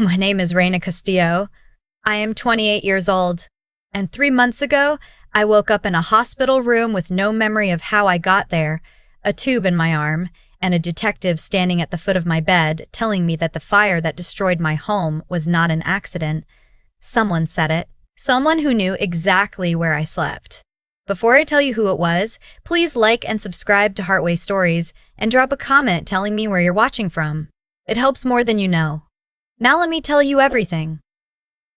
My name is Reyna Castillo. I am 28 years old, and 3 months ago, I woke up in a hospital room with no memory of how I got there, a tube in my arm, and a detective standing at the foot of my bed telling me that the fire that destroyed my home was not an accident. Someone said it. Someone who knew exactly where I slept. Before I tell you who it was, please like and subscribe to Heartway Stories and drop a comment telling me where you're watching from. It helps more than you know. Now let me tell you everything.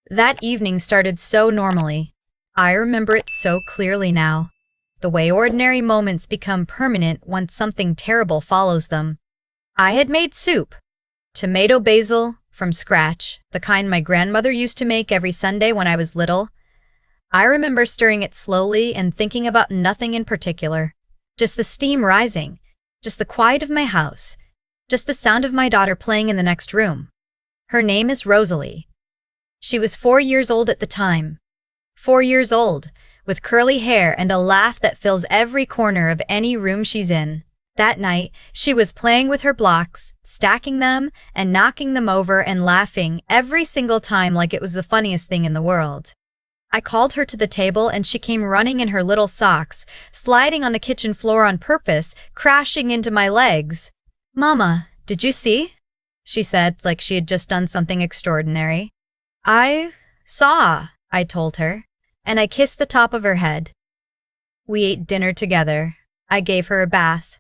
That evening started so normally. I remember it so clearly now. The way ordinary moments become permanent once something terrible follows them. I had made soup. Tomato basil, from scratch, the kind my grandmother used to make every Sunday when I was little. I remember stirring it slowly and thinking about nothing in particular. Just the steam rising, just the quiet of my house, just the sound of my daughter playing in the next room. Her name is Rosalie. She was 4 years old at the time. 4 years old, with curly hair and a laugh that fills every corner of any room she's in. That night, she was playing with her blocks, stacking them and knocking them over and laughing every single time like it was the funniest thing in the world. I called her to the table and she came running in her little socks, sliding on the kitchen floor on purpose, crashing into my legs. "Mama, did you see?" she said, like she had just done something extraordinary. "I saw," I told her, and I kissed the top of her head. We ate dinner together. I gave her a bath.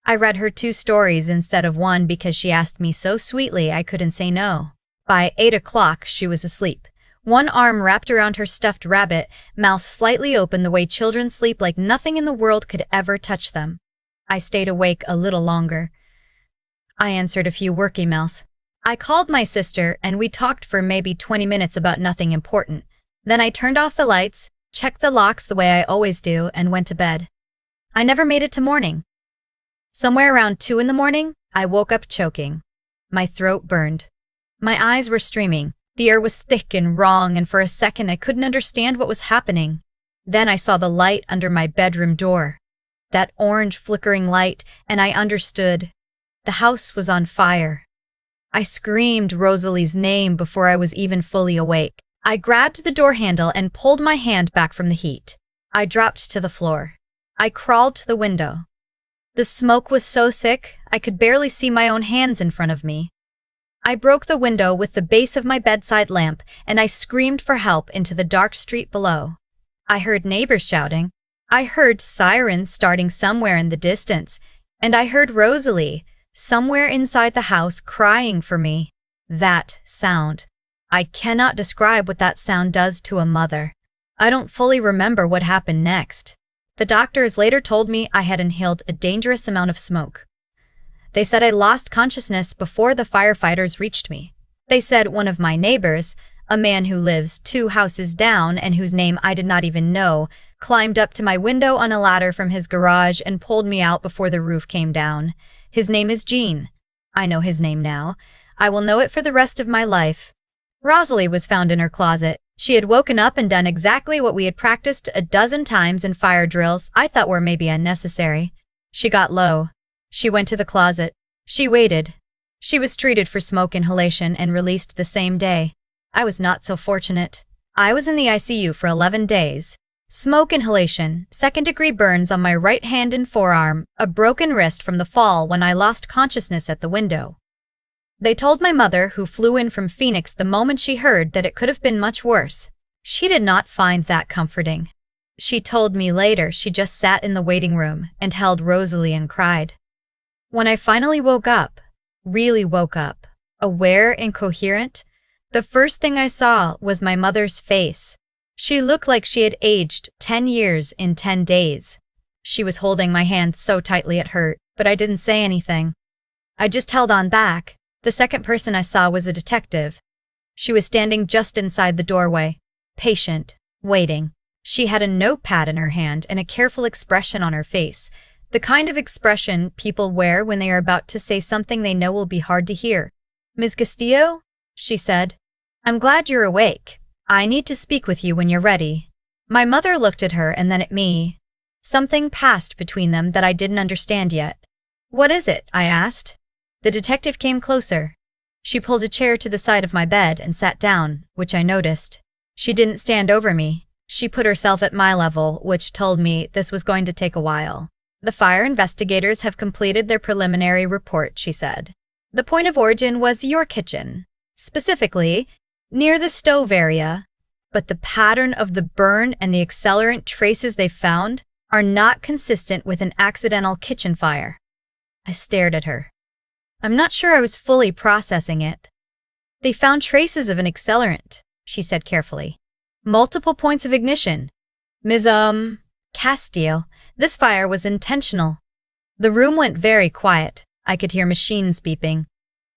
I read her 2 stories instead of 1 because she asked me so sweetly I couldn't say no. By 8 o'clock, she was asleep. One arm wrapped around her stuffed rabbit, mouth slightly open the way children sleep like nothing in the world could ever touch them. I stayed awake a little longer. I answered a few work emails. I called my sister and we talked for maybe 20 minutes about nothing important. Then I turned off the lights, checked the locks the way I always do, and went to bed. I never made it to morning. Somewhere around 2 in the morning, I woke up choking. My throat burned. My eyes were streaming. The air was thick and wrong, and for a second I couldn't understand what was happening. Then I saw the light under my bedroom door. That orange flickering light, and I understood. The house was on fire. I screamed Rosalie's name before I was even fully awake. I grabbed the door handle and pulled my hand back from the heat. I dropped to the floor. I crawled to the window. The smoke was so thick, I could barely see my own hands in front of me. I broke the window with the base of my bedside lamp, and I screamed for help into the dark street below. I heard neighbors shouting. I heard sirens starting somewhere in the distance, and I heard Rosalie, somewhere inside the house, crying for me. That sound. I cannot describe what that sound does to a mother. I don't fully remember what happened next. The doctors later told me I had inhaled a dangerous amount of smoke. They said I lost consciousness before the firefighters reached me. They said one of my neighbors, a man who lives 2 houses down and whose name I did not even know, climbed up to my window on a ladder from his garage and pulled me out before the roof came down. His name is Gene. I know his name now. I will know it for the rest of my life. Rosalie was found in her closet. She had woken up and done exactly what we had practiced a dozen times in fire drills I thought were maybe unnecessary. She got low. She went to the closet. She waited. She was treated for smoke inhalation and released the same day. I was not so fortunate. I was in the ICU for 11 days. Smoke inhalation, 2nd-degree burns on my right hand and forearm, a broken wrist from the fall when I lost consciousness at the window. They told my mother, who flew in from Phoenix the moment she heard, that it could have been much worse. She did not find that comforting. She told me later she just sat in the waiting room and held Rosalie and cried. When I finally woke up, really woke up, aware and coherent, the first thing I saw was my mother's face. She looked like she had aged 10 years in 10 days. She was holding my hand so tightly it hurt, but I didn't say anything. I just held on back. The second person I saw was a detective. She was standing just inside the doorway, patient, waiting. She had a notepad in her hand and a careful expression on her face, the kind of expression people wear when they are about to say something they know will be hard to hear. "Ms. Castillo," she said, "I'm glad you're awake. I need to speak with you when you're ready." My mother looked at her and then at me. Something passed between them that I didn't understand yet. "What is it?" I asked. The detective came closer. She pulled a chair to the side of my bed and sat down, which I noticed. She didn't stand over me. She put herself at my level, which told me this was going to take a while. The fire investigators have completed their preliminary report, she said. The point of origin was your kitchen, specifically near the stove area, but the pattern of the burn and the accelerant traces they found are not consistent with an accidental kitchen fire. I stared at her. I'm not sure I was fully processing it. They found traces of an accelerant, she said carefully. Multiple points of ignition. Ms. Castillo, this fire was intentional. The room went very quiet. I could hear machines beeping.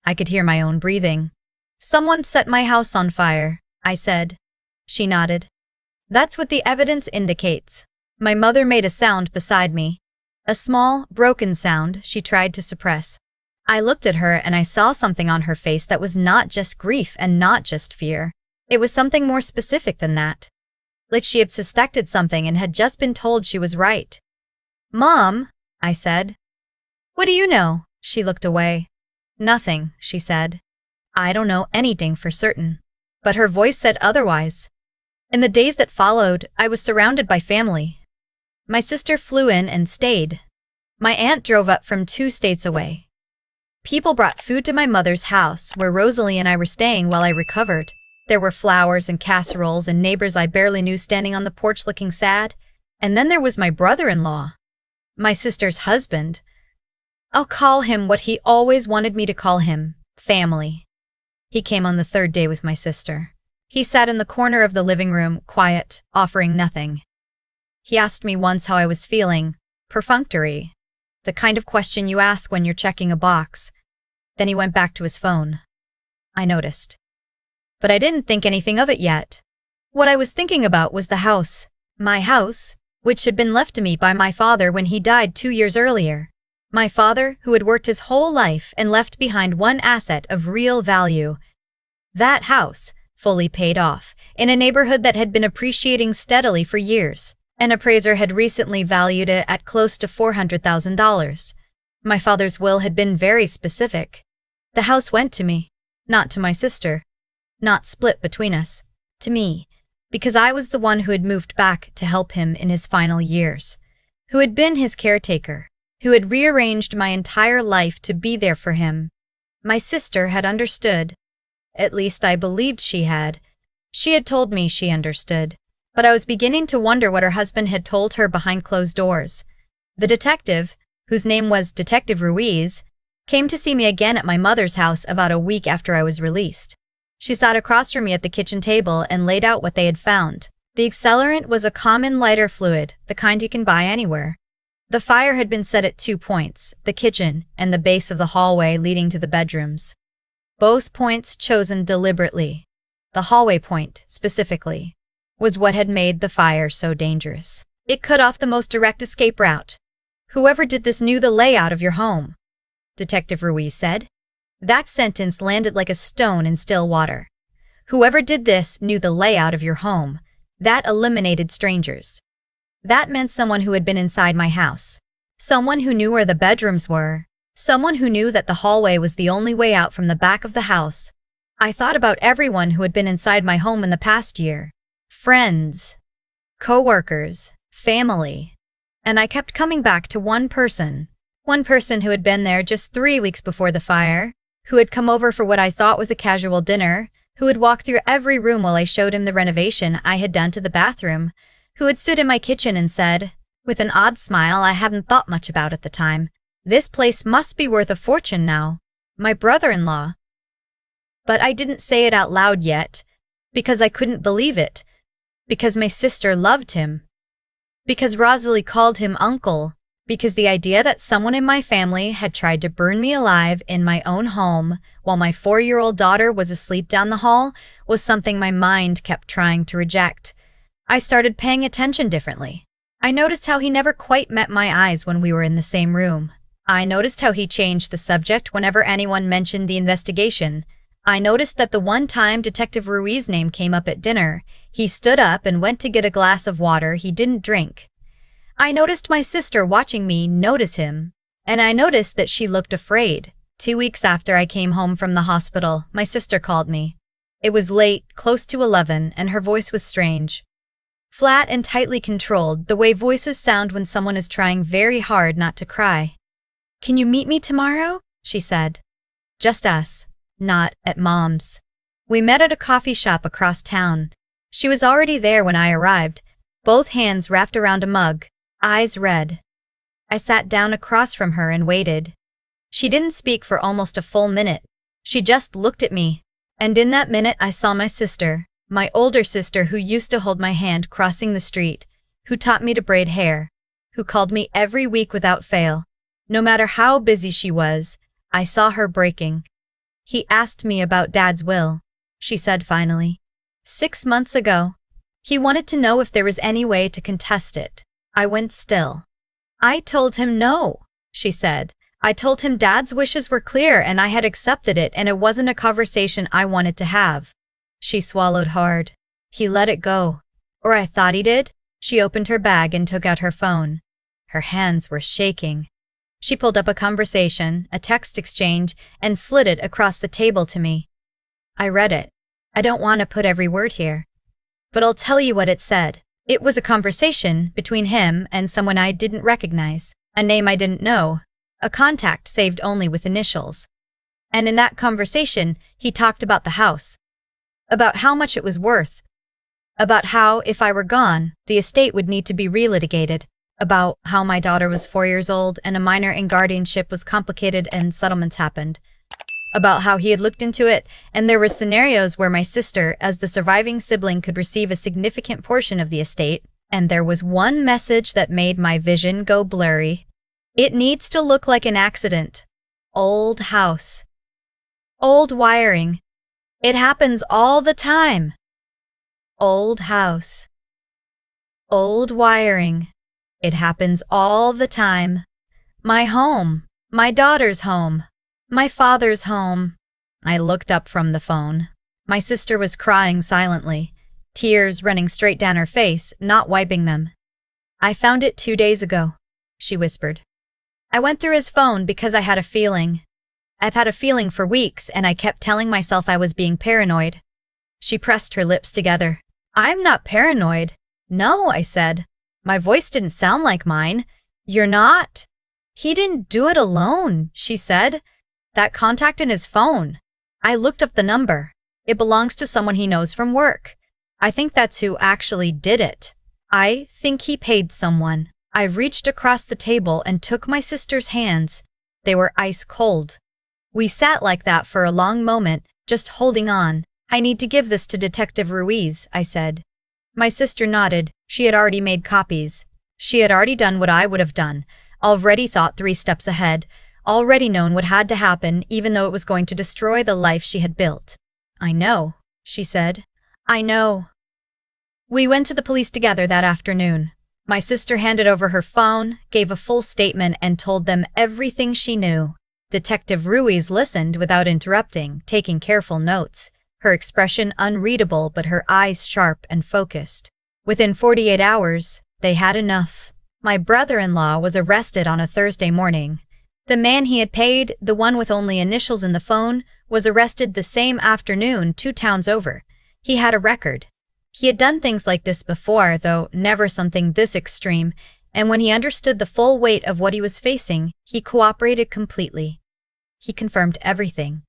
I could hear my own breathing. Someone set my house on fire, I said. She nodded. That's what the evidence indicates. My mother made a sound beside me. A small, broken sound she tried to suppress. I looked at her and I saw something on her face that was not just grief and not just fear. It was something more specific than that. Like she had suspected something and had just been told she was right. Mom, I said. What do you know? She looked away. Nothing, she said. I don't know anything for certain. But her voice said otherwise. In the days that followed, I was surrounded by family. My sister flew in and stayed. My aunt drove up from 2 states away. People brought food to my mother's house, where Rosalie and I were staying while I recovered. There were flowers and casseroles and neighbors I barely knew standing on the porch looking sad. And then there was my brother-in-law. My sister's husband. I'll call him what he always wanted me to call him, family. He came on the 3rd day with my sister. He sat in the corner of the living room, quiet, offering nothing. He asked me once how I was feeling, perfunctory, the kind of question you ask when you're checking a box. Then he went back to his phone. I noticed. But I didn't think anything of it yet. What I was thinking about was the house, my house, which had been left to me by my father when he died 2 years earlier. My father, who had worked his whole life and left behind one asset of real value. That house, fully paid off, in a neighborhood that had been appreciating steadily for years. An appraiser had recently valued it at close to $400,000. My father's will had been very specific. The house went to me, not to my sister. Not split between us, to me, because I was the one who had moved back to help him in his final years, who had been his caretaker, who had rearranged my entire life to be there for him. My sister had understood. At least I believed she had. She had told me she understood. But I was beginning to wonder what her husband had told her behind closed doors. The detective, whose name was Detective Ruiz, came to see me again at my mother's house about a week after I was released. She sat across from me at the kitchen table and laid out what they had found. The accelerant was a common lighter fluid, the kind you can buy anywhere. The fire had been set at 2 points, the kitchen and the base of the hallway leading to the bedrooms. Both points chosen deliberately. The hallway point, specifically, was what had made the fire so dangerous. It cut off the most direct escape route. Whoever did this knew the layout of your home, Detective Ruiz said. That sentence landed like a stone in still water. Whoever did this knew the layout of your home. That eliminated strangers. That meant someone who had been inside my house. Someone who knew where the bedrooms were. Someone who knew that the hallway was the only way out from the back of the house. I thought about everyone who had been inside my home in the past year. Friends, co-workers, family. And I kept coming back to one person who had been there just 3 weeks before the fire, who had come over for what I thought was a casual dinner, who had walked through every room while I showed him the renovation I had done to the bathroom, who had stood in my kitchen and said, with an odd smile I hadn't thought much about at the time, "This place must be worth a fortune now." My brother-in-law. But I didn't say it out loud yet, because I couldn't believe it, because my sister loved him, because Rosalie called him uncle, because the idea that someone in my family had tried to burn me alive in my own home while my 4-year-old daughter was asleep down the hall was something my mind kept trying to reject. I started paying attention differently. I noticed how he never quite met my eyes when we were in the same room. I noticed how he changed the subject whenever anyone mentioned the investigation. I noticed that the one time Detective Ruiz's name came up at dinner, he stood up and went to get a glass of water he didn't drink. I noticed my sister watching me notice him, and I noticed that she looked afraid, 2 weeks after I came home from the hospital, my sister called me. It was late, close to 11, and her voice was strange. Flat and tightly controlled, the way voices sound when someone is trying very hard not to cry. "Can you meet me tomorrow?" she said. Just us. Not at Mom's. We met at a coffee shop across town. She was already there when I arrived, both hands wrapped around a mug, eyes red. I sat down across from her and waited. She didn't speak for almost a full minute. She just looked at me. And in that minute I saw my sister, my older sister who used to hold my hand crossing the street, who taught me to braid hair, who called me every week without fail. No matter how busy she was, I saw her breaking. "He asked me about Dad's will," she said finally. 6 months ago. He wanted to know if there was any way to contest it. I went still. "I told him no," she said. "I told him Dad's wishes were clear and I had accepted it and it wasn't a conversation I wanted to have." She swallowed hard. "He let it go. Or I thought he did." She opened her bag and took out her phone. Her hands were shaking. She pulled up a conversation, a text exchange, and slid it across the table to me. I read it. I don't want to put every word here, but I'll tell you what it said. It was a conversation between him and someone I didn't recognize, a name I didn't know, a contact saved only with initials. And in that conversation, he talked about the house, about how much it was worth, about how, if I were gone, the estate would need to be relitigated, about how my daughter was 4 years old and a minor in guardianship was complicated and settlements happened, about how he had looked into it and there were scenarios where my sister, as the surviving sibling, could receive a significant portion of the estate, and there was one message that made my vision go blurry. "It needs to look like an accident. Old house. Old wiring. It happens all the time. Old house. Old wiring. It happens all the time. My home. My daughter's home. My father's home." I looked up from the phone. My sister was crying silently, tears running straight down her face, not wiping them. "I found it 2 days ago," she whispered. "I went through his phone because I had a feeling. I've had a feeling for weeks and I kept telling myself I was being paranoid." She pressed her lips together. "I'm not paranoid." "No," I said. My voice didn't sound like mine. "You're not?" "He didn't do it alone," she said. "That contact in his phone. I looked up the number. It belongs to someone he knows from work. I think that's who actually did it. I think he paid someone." I reached across the table and took my sister's hands. They were ice cold. We sat like that for a long moment, just holding on. "I need to give this to Detective Ruiz," I said. My sister nodded. She had already made copies. She had already done what I would have done, already thought 3 steps ahead, already known what had to happen even though it was going to destroy the life she had built. "I know," she said. "I know." We went to the police together that afternoon. My sister handed over her phone, gave a full statement, and told them everything she knew. Detective Ruiz listened without interrupting, taking careful notes, her expression unreadable but her eyes sharp and focused. Within 48 hours, they had enough. My brother-in-law was arrested on a Thursday morning. The man he had paid, the one with only initials in the phone, was arrested the same afternoon 2 towns over. He had a record. He had done things like this before, though never something this extreme, and when he understood the full weight of what he was facing, he cooperated completely. He confirmed everything.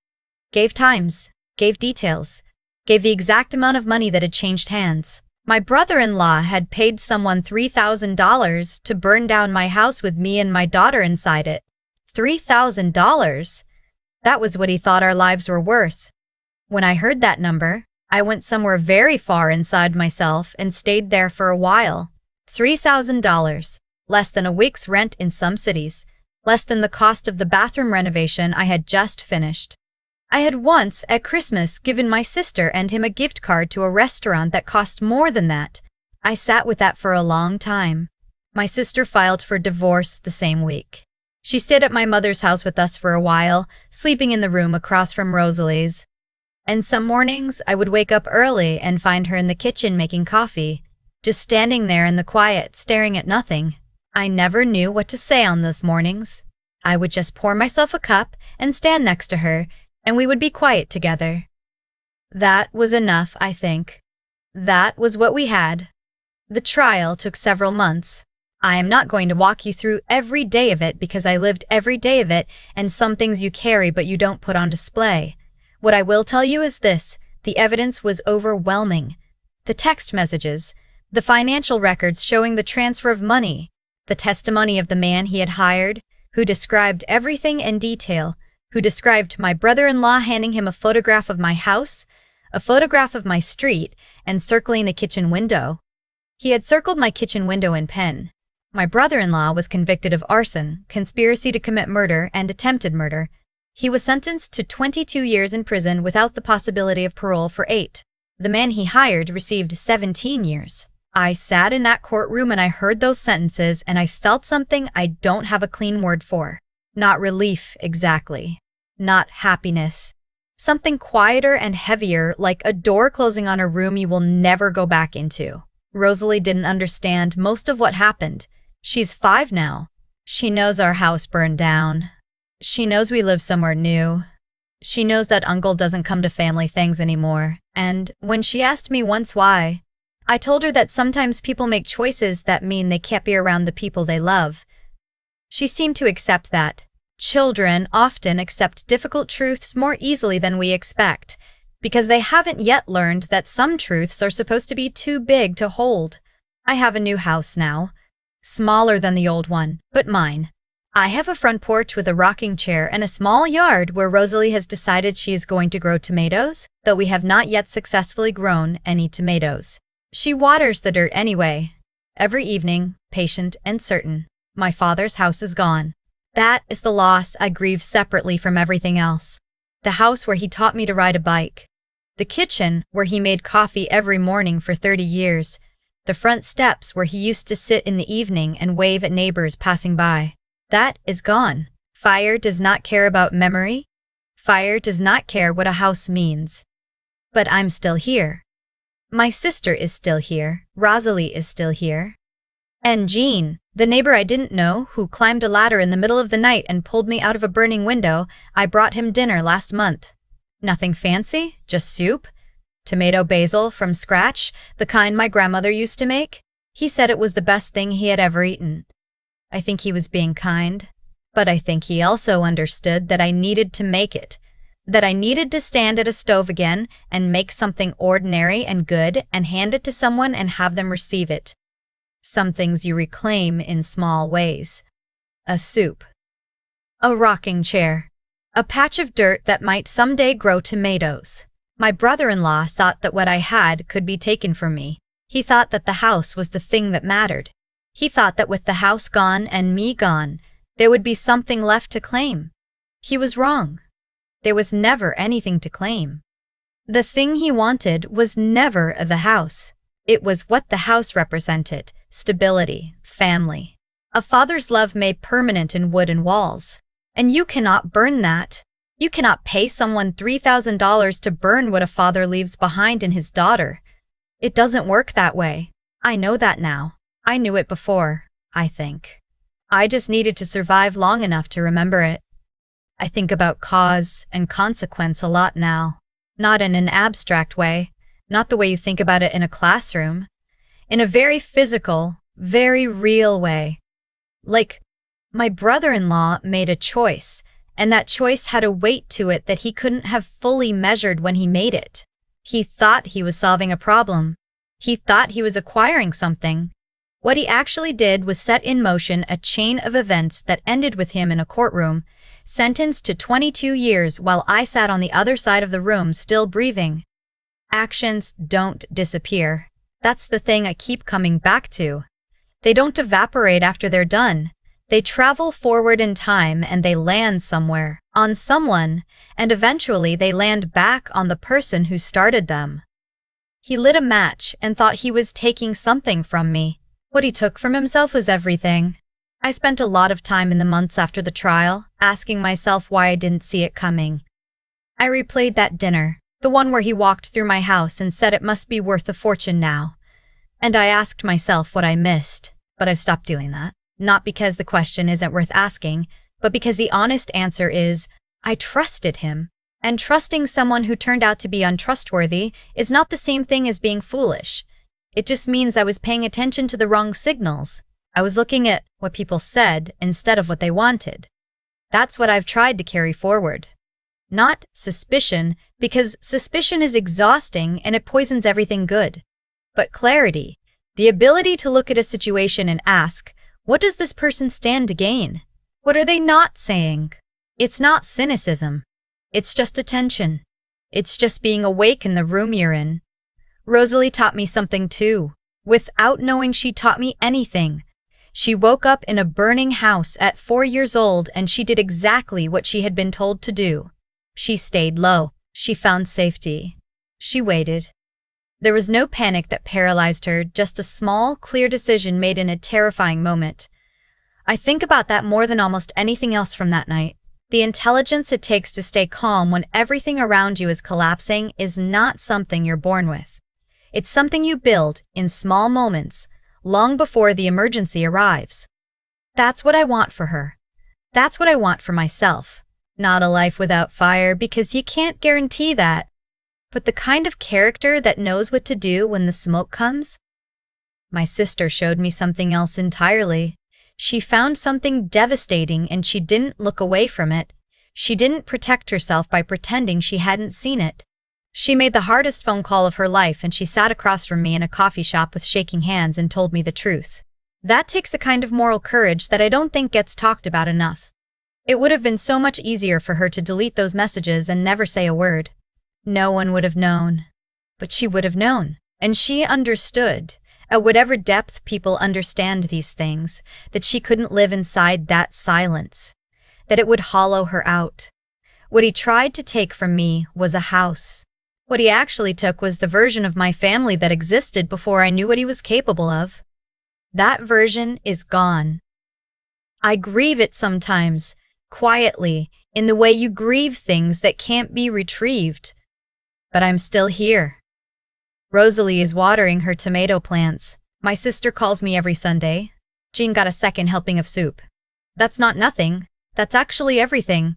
Gave times, gave details, gave the exact amount of money that had changed hands. My brother-in-law had paid someone $3,000 to burn down my house with me and my daughter inside it. $3,000? That was what he thought our lives were worth. When I heard that number, I went somewhere very far inside myself and stayed there for a while. $3,000, less than a week's rent in some cities, less than the cost of the bathroom renovation I had just finished. I had once, at Christmas, given my sister and him a gift card to a restaurant that cost more than that. I sat with that for a long time. My sister filed for divorce the same week. She stayed at my mother's house with us for a while, sleeping in the room across from Rosalie's. And some mornings, I would wake up early and find her in the kitchen making coffee, just standing there in the quiet, staring at nothing. I never knew what to say on those mornings. I would just pour myself a cup and stand next to her, and we would be quiet together. That was enough, I think. That was what we had. The trial took several months. I am not going to walk you through every day of it because I lived every day of it, and some things you carry but you don't put on display. What I will tell you is this: the evidence was overwhelming. The text messages, the financial records showing the transfer of money, the testimony of the man he had hired, who described everything in detail, who described my brother-in-law handing him a photograph of my house, a photograph of my street, and circling the kitchen window. He had circled my kitchen window in pen. My brother-in-law was convicted of arson, conspiracy to commit murder, and attempted murder. He was sentenced to 22 years in prison without the possibility of parole for 8. The man he hired received 17 years. I sat in that courtroom and I heard those sentences and I felt something I don't have a clean word for. Not relief, exactly. Not happiness. Something quieter and heavier, like a door closing on a room you will never go back into. Rosalie didn't understand most of what happened. She's 5 now. She knows our house burned down. She knows we live somewhere new. She knows that uncle doesn't come to family things anymore. And when she asked me once why, I told her that sometimes people make choices that mean they can't be around the people they love. She seemed to accept that. Children often accept difficult truths more easily than we expect, because they haven't yet learned that some truths are supposed to be too big to hold. I have a new house now. Smaller than the old one, but mine. I have a front porch with a rocking chair and a small yard where Rosalie has decided she is going to grow tomatoes, though we have not yet successfully grown any tomatoes. She waters the dirt anyway. Every evening, patient and certain. My father's house is gone. That is the loss I grieve separately from everything else. The house where he taught me to ride a bike. The kitchen where he made coffee every morning for 30 years. The front steps where he used to sit in the evening and wave at neighbors passing by. That is gone. Fire does not care about memory. Fire does not care what a house means. But I'm still here. My sister is still here. Rosalie is still here. And Jean, the neighbor I didn't know, who climbed a ladder in the middle of the night and pulled me out of a burning window, I brought him dinner last month. Nothing fancy, just soup. Tomato basil from scratch, the kind my grandmother used to make. He said it was the best thing he had ever eaten. I think he was being kind, but I think he also understood that I needed to make it, that I needed to stand at a stove again and make something ordinary and good and hand it to someone and have them receive it. Some things you reclaim in small ways. A soup. A rocking chair. A patch of dirt that might someday grow tomatoes. My brother-in-law thought that what I had could be taken from me. He thought that the house was the thing that mattered. He thought that with the house gone and me gone, there would be something left to claim. He was wrong. There was never anything to claim. The thing he wanted was never the house. It was what the house represented: stability, family. A father's love made permanent in wooden walls. And you cannot burn that. You cannot pay someone $3,000 to burn what a father leaves behind in his daughter. It doesn't work that way. I know that now. I knew it before, I think. I just needed to survive long enough to remember it. I think about cause and consequence a lot now. Not in an abstract way, not the way you think about it in a classroom. In a very physical, very real way. Like, my brother-in-law made a choice, and that choice had a weight to it that he couldn't have fully measured when he made it. He thought he was solving a problem. He thought he was acquiring something. What he actually did was set in motion a chain of events that ended with him in a courtroom, sentenced to 22 years while I sat on the other side of the room still breathing. Actions don't disappear. That's the thing I keep coming back to. They don't evaporate after they're done. They travel forward in time and they land somewhere, on someone, and eventually they land back on the person who started them. He lit a match and thought he was taking something from me. What he took from himself was everything. I spent a lot of time in the months after the trial, asking myself why I didn't see it coming. I replayed that dinner, the one where he walked through my house and said it must be worth a fortune now. And I asked myself what I missed, but I've stopped doing that. Not because the question isn't worth asking, but because the honest answer is, I trusted him. And trusting someone who turned out to be untrustworthy is not the same thing as being foolish. It just means I was paying attention to the wrong signals. I was looking at what people said instead of what they wanted. That's what I've tried to carry forward. Not suspicion, because suspicion is exhausting and it poisons everything good. But clarity, the ability to look at a situation and ask, what does this person stand to gain? What are they not saying? It's not cynicism. It's just attention. It's just being awake in the room you're in. Rosalie taught me something too, without knowing she taught me anything. She woke up in a burning house at 4 years old and she did exactly what she had been told to do. She stayed low. She found safety. She waited. There was no panic that paralyzed her, just a small, clear decision made in a terrifying moment. I think about that more than almost anything else from that night. The intelligence it takes to stay calm when everything around you is collapsing is not something you're born with. It's something you build in small moments, long before the emergency arrives. That's what I want for her. That's what I want for myself. Not a life without fire, because you can't guarantee that. But the kind of character that knows what to do when the smoke comes? My sister showed me something else entirely. She found something devastating and she didn't look away from it. She didn't protect herself by pretending she hadn't seen it. She made the hardest phone call of her life and she sat across from me in a coffee shop with shaking hands and told me the truth. That takes a kind of moral courage that I don't think gets talked about enough. It would have been so much easier for her to delete those messages and never say a word. No one would have known. But she would have known. And she understood, at whatever depth people understand these things, that she couldn't live inside that silence, that it would hollow her out. What he tried to take from me was a house. What he actually took was the version of my family that existed before I knew what he was capable of. That version is gone. I grieve it sometimes, quietly, in the way you grieve things that can't be retrieved. But I'm still here. Rosalie is watering her tomato plants. My sister calls me every Sunday. Jean got a second helping of soup. That's not nothing. That's actually everything.